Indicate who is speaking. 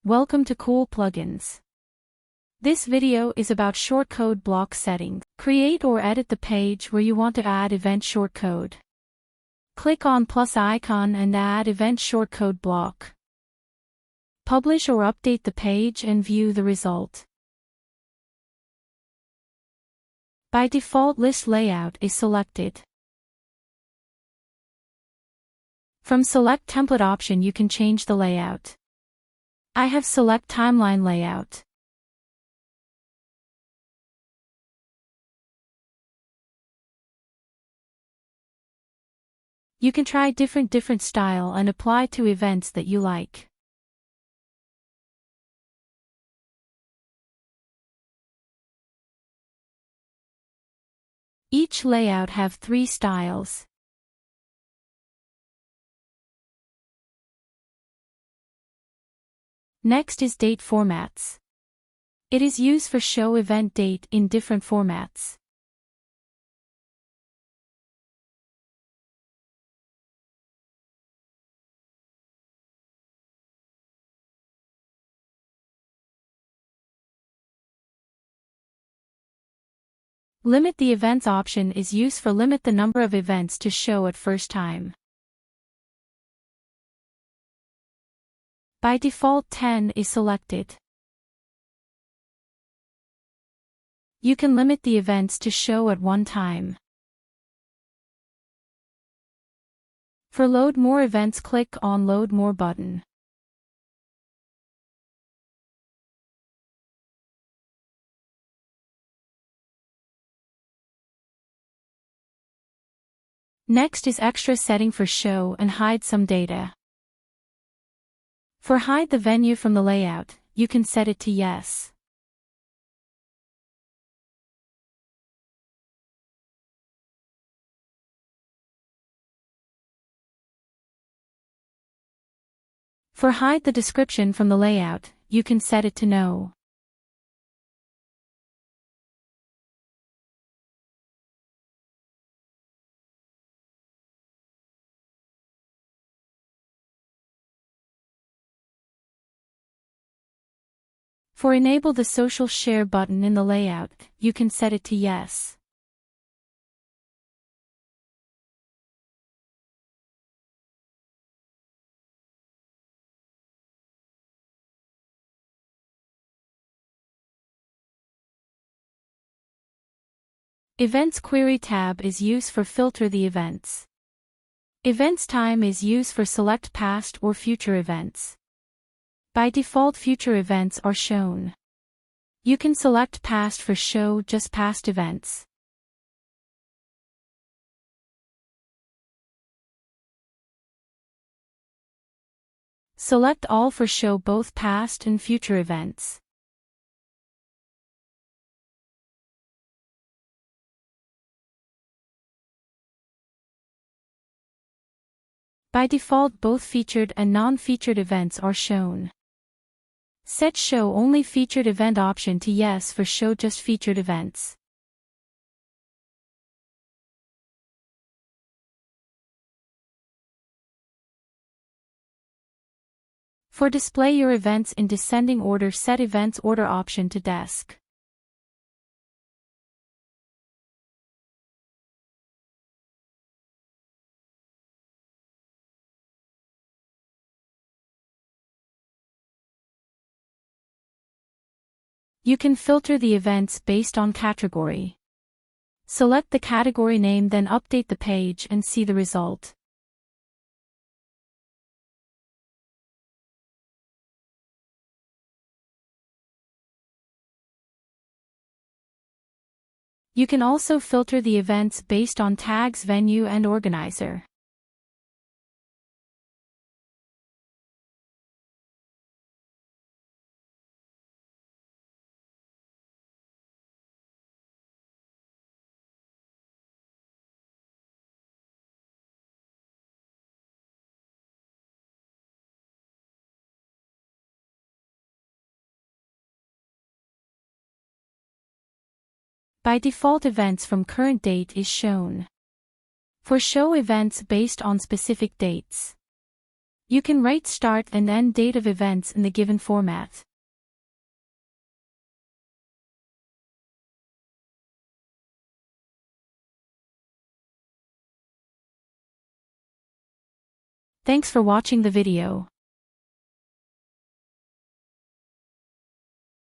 Speaker 1: Welcome to Cool Plugins. This video is about shortcode block settings. Create or edit the page where you want to add event shortcode. Click on plus icon and add event shortcode block. Publish or update the page and view the result. By default, list layout is selected. From select template option you can change the layout. I have select timeline layout. You can try different style and apply to events that you like. Each layout have 3 styles. Next is date formats. It is used for show event date in different formats. Limit the events option is used for limit the number of events to show at first time. By default 10 is selected. You can limit the events to show at one time. For load more events, click on Load More button. Next is extra setting for show and hide some data. For hide the venue from the layout, you can set it to yes. For hide the description from the layout, you can set it to no. For enable the social share button in the layout, you can set it to yes. Events Query tab is used for filter the events. Events Time is used for select past or future events. By default, future events are shown. You can select past for show just past events. Select all for show both past and future events. By default, both featured and non-featured events are shown. Set Show Only Featured Event option to yes for show just featured events. For display your events in descending order, set Events Order option to desk. You can filter the events based on category. Select the category name, then update the page and see the result. You can also filter the events based on tags, venue, and organizer. By default, events from current date is shown. For show events based on specific dates, You can write start and end date of events in the given format. Thanks for watching the video.